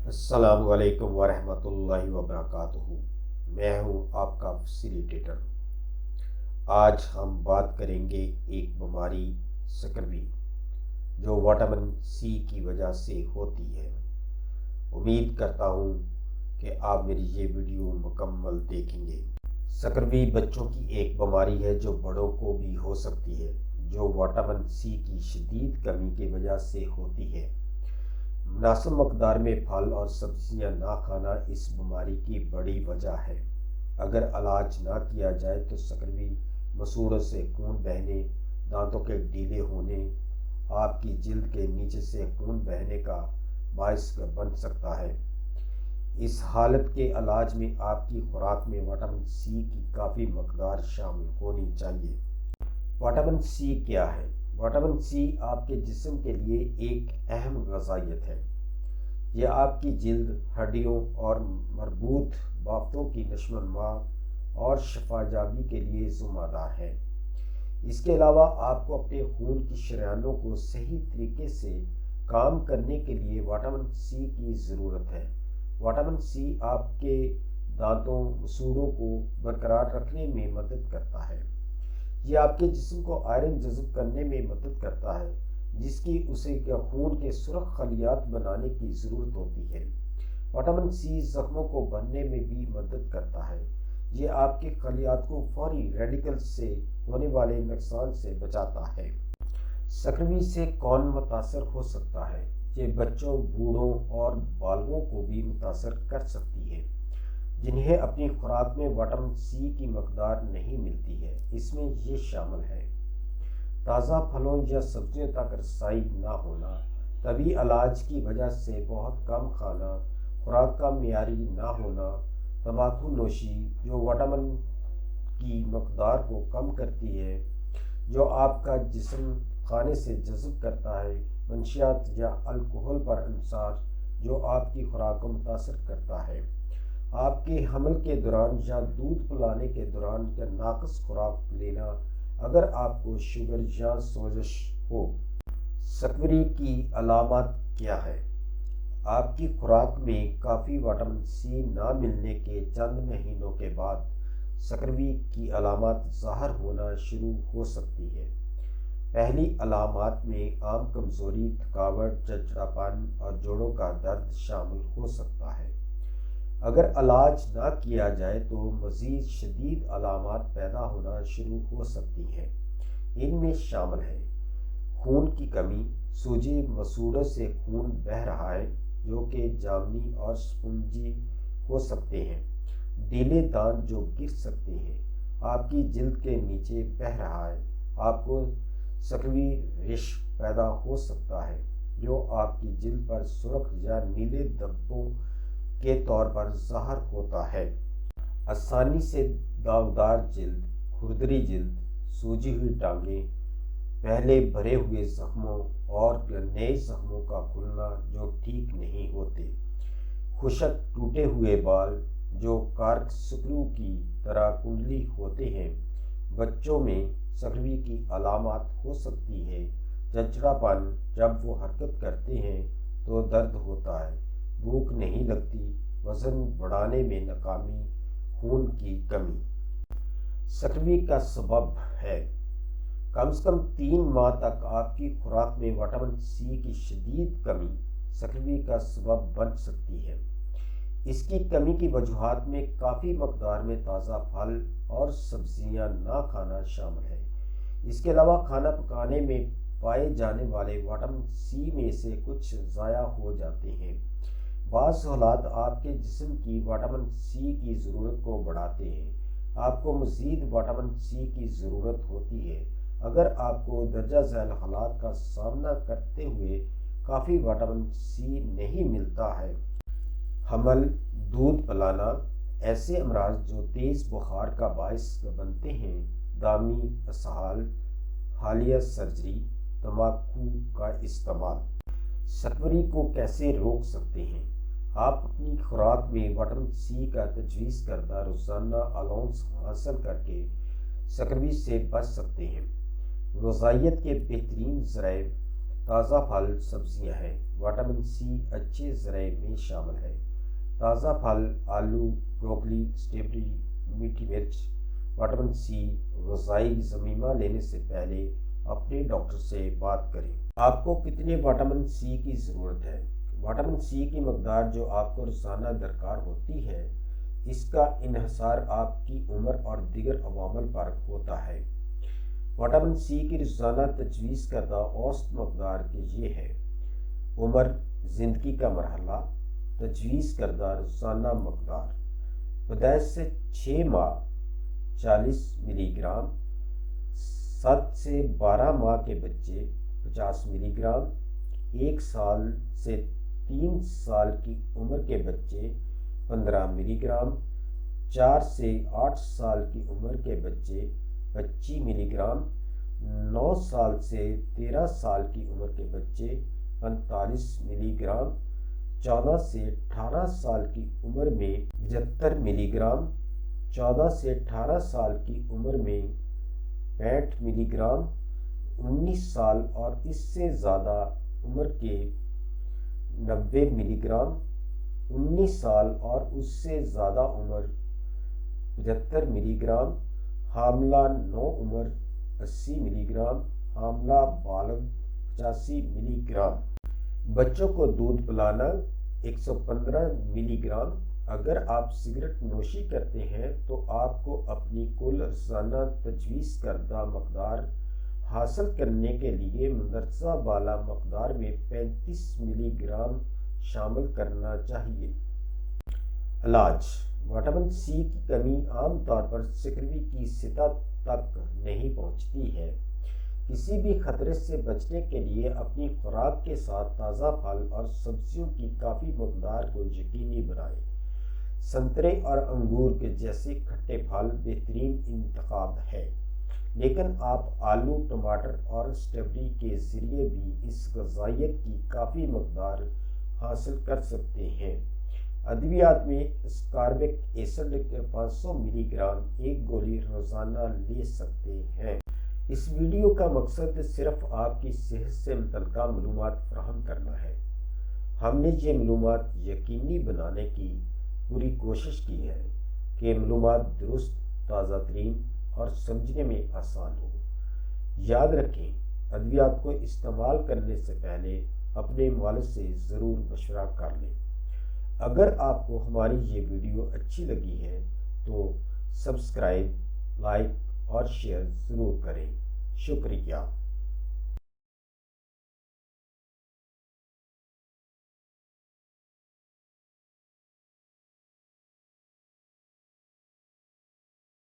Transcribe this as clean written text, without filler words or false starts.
السلام علیکم ورحمۃ اللہ وبرکاتہ۔ میں ہوں آپ کا فیسیلیٹیٹر۔ آج ہم بات کریں گے ایک بیماری سکروی جو وٹامن سی کی وجہ سے ہوتی ہے۔ امید کرتا ہوں کہ آپ میری یہ ویڈیو مکمل دیکھیں گے۔ سکروی بچوں کی ایک بیماری ہے جو بڑوں کو بھی ہو سکتی ہے، جو وٹامن سی کی شدید کمی کی وجہ سے ہوتی ہے۔ مناسب مقدار میں پھل اور سبزیاں نہ کھانا اس بیماری کی بڑی وجہ ہے۔ اگر علاج نہ کیا جائے تو سکروی مسوڑوں سے خون بہنے، دانتوں کے ڈھیلے ہونے، آپ کی جلد کے نیچے سے خون بہنے کا باعث بن سکتا ہے۔ اس حالت کے علاج میں آپ کی خوراک میں وٹامن سی کی کافی مقدار شامل ہونی چاہیے۔ وٹامن سی کیا ہے؟ وٹامن سی آپ کے جسم کے لیے ایک اہم غذائیت ہے۔ یہ آپ کی جلد، ہڈیوں اور مربوط بافتوں کی نشو و نما اور شفا یابی کے لیے ذمہ دار ہے۔ اس کے علاوہ آپ کو اپنے خون کی شریانوں کو صحیح طریقے سے کام کرنے کے لیے وٹامن سی کی ضرورت ہے۔ وٹامن سی آپ کے دانتوں، مسوڑوں کو برقرار رکھنے میں مدد کرتا ہے۔ یہ آپ کے جسم کو آئرن جذب کرنے میں مدد کرتا ہے، جس کی اسے خون کے سرخ خلیات بنانے کی ضرورت ہوتی ہے۔ وٹامن سی زخموں کو بھرنے میں بھی مدد کرتا ہے۔ یہ آپ کے خلیات کو فوری ریڈیکل سے ہونے والے نقصان سے بچاتا ہے۔ سکروی سے کون متاثر ہو سکتا ہے؟ یہ بچوں، بوڑھوں اور بالغوں کو بھی متاثر کر سکتی ہے، جنہیں اپنی خوراک میں وٹامن سی کی مقدار نہیں ملتی ہے۔ اس میں یہ شامل ہے: تازہ پھلوں یا سبزیوں تک رسائی نہ ہونا، طبی علاج کی وجہ سے بہت کم کھانا، خوراک کا معیاری نہ ہونا، تمباکو نوشی جو وٹامن کی مقدار کو کم کرتی ہے جو آپ کا جسم کھانے سے جذب کرتا ہے، منشیات یا الکحل پر انحصار جو آپ کی خوراک کو متاثر کرتا ہے، آپ کے حمل کے دوران یا دودھ پلانے کے دوران یا ناقص خوراک لینا، اگر آپ کو شوگر یا سوزش ہو۔ سکروی کی علامات کیا ہے؟ آپ کی خوراک میں کافی وٹامن سی نہ ملنے کے چند مہینوں کے بعد سکروی کی علامات ظاہر ہونا شروع ہو سکتی ہے۔ پہلی علامات میں عام کمزوری، تھکاوٹ، چڑچڑاپن اور جوڑوں کا درد شامل ہو سکتا ہے۔ اگر علاج نہ کیا جائے تو مزید شدید علامات پیدا ہونا شروع ہو سکتی ہیں۔ ان میں شامل ہیں: خون کی کمی، سوجے مسوڑوں سے خون بہہ رہا ہے جو کہ جامنی اور سپنجی ہو سکتے ہیں، ڈھیلے دانت جو گر سکتے ہیں، آپ کی جلد کے نیچے بہہ رہا ہے، آپ کو سکروی ریش پیدا ہو سکتا ہے جو آپ کی جلد پر سرخ یا نیلے دھبوں کے طور پر ظاہر ہوتا ہے۔ آسانی سے داغدار جلد، کھردری جلد، سوجی ہوئی ٹانگیں، پہلے بھرے ہوئے زخموں اور نئے زخموں کا کھلنا جو ٹھیک نہیں ہوتے، خشک ٹوٹے ہوئے بال جو کارک سکرو کی طرح کنڈلی ہوتے ہیں۔ بچوں میں سکروی کی علامات ہو سکتی ہے: چڑچڑاپن، جب وہ حرکت کرتے ہیں تو درد ہوتا ہے، بھوک نہیں لگتی، وزن بڑھانے میں ناکامی، خون کی کمی۔ سکروی کا سبب ہے: کم از کم 3 ماہ تک آپ کی خوراک میں وٹامن سی کی شدید کمی سکروی کا سبب بن سکتی ہے۔ اس کی کمی کی وجوہات میں کافی مقدار میں تازہ پھل اور سبزیاں نہ کھانا شامل ہے۔ اس کے علاوہ کھانا پکانے میں پائے جانے والے وٹامن سی میں سے کچھ ضائع ہو جاتے ہیں۔ بعض حالات آپ کے جسم کی وٹامن سی کی ضرورت کو بڑھاتے ہیں۔ آپ کو مزید وٹامن سی کی ضرورت ہوتی ہے اگر آپ کو درجہ ذیل حالات کا سامنا کرتے ہوئے کافی وٹامن سی نہیں ملتا ہے۔ حمل، دودھ پلانا، ایسے امراض جو تیز بخار کا باعث بنتے ہیں، دامی اسہال، حالیہ سرجری، تمباکو کا استعمال۔ سکروی کو کیسے روک سکتے ہیں؟ آپ اپنی خوراک میں وٹامن سی کا تجویز کردہ روزانہ الاؤنس حاصل کر کے سکروی سے بچ سکتے ہیں۔ غذائیت کے بہترین ذرائع: تازہ پھل سبزیاں ہیں۔ وٹامن سی اچھے ذرائع میں شامل ہے۔ تازہ پھل، آلو، بروکلی، اسٹرابیری، میٹھی مرچ۔ وٹامن سی غذائی ضمیمہ لینے سے پہلے اپنے ڈاکٹر سے بات کریں۔ آپ کو کتنے وٹامن سی کی ضرورت ہے؟ وٹامن سی کی مقدار جو آپ کو روزانہ درکار ہوتی ہے، اس کا انحصار آپ کی عمر اور دیگر عوامل پر ہوتا ہے۔ وٹامن سی کی روزانہ تجویز کردہ اوسط مقدار یہ ہے: عمر، زندگی کا مرحلہ، تجویز کردہ روزانہ مقدار: پیدائش سے 6 ماہ 40 ملی گرام، 7 سے 12 ماہ کے بچے 50 ملی گرام، 1 سال سے 3 سال کی عمر کے بچے 15 ملی گرام، 4 سے 8 سال کی عمر کے بچے 25 ملی گرام، 9 سال سے 13 سال کی عمر کے بچے 45 ملی گرام، 14 سے 18 سال کی عمر میں 75 ملی گرام، 14 سے 18 سال کی عمر میں 65 ملی گرام، 19 سال اور اس سے زیادہ عمر کے 90 ملی گرام، 19 سال اور اس سے زیادہ عمر 75 ملی گرام، حاملہ نو عمر 80 ملی گرام، حاملہ بالغ 85 ملی گرام۔ بچوں کو دودھ پلانا 115 ملی گرام۔ اگر آپ سگریٹ نوشی کرتے ہیں تو آپ کو اپنی کل روزانہ تجویز کردہ مقدار حاصل کرنے کے لیے مندرجہ بالا مقدار میں 35 ملی گرام شامل کرنا چاہیے۔ علاج: وٹامن سی کی کمی عام طور پر سکروی کی سطح تک نہیں پہنچتی ہے۔ کسی بھی خطرے سے بچنے کے لیے اپنی خوراک کے ساتھ تازہ پھل اور سبزیوں کی کافی مقدار کو یقینی بنائیں۔ سنترے اور انگور کے جیسے کھٹے پھل بہترین انتخاب ہے، لیکن آپ آلو، ٹماٹر اور اسٹرابیری کے ذریعے بھی اس غذائیت کی کافی مقدار حاصل کر سکتے ہیں۔ ادویات میں اسکاربک ایسڈ 500 ملی گرام ایک گولی روزانہ لے سکتے ہیں۔ اس ویڈیو کا مقصد صرف آپ کی صحت سے متعلقہ معلومات فراہم کرنا ہے۔ ہم نے یہ معلومات یقینی بنانے کی پوری کوشش کی ہے کہ معلومات درست، تازہ ترین اور سمجھنے میں آسان ہو۔ یاد رکھیں، ادویات کو استعمال کرنے سے پہلے اپنے معالج سے ضرور مشورہ کر لیں۔ اگر آپ کو ہماری یہ ویڈیو اچھی لگی ہے تو سبسکرائب، لائک اور شیئر ضرور کریں۔ شکریہ۔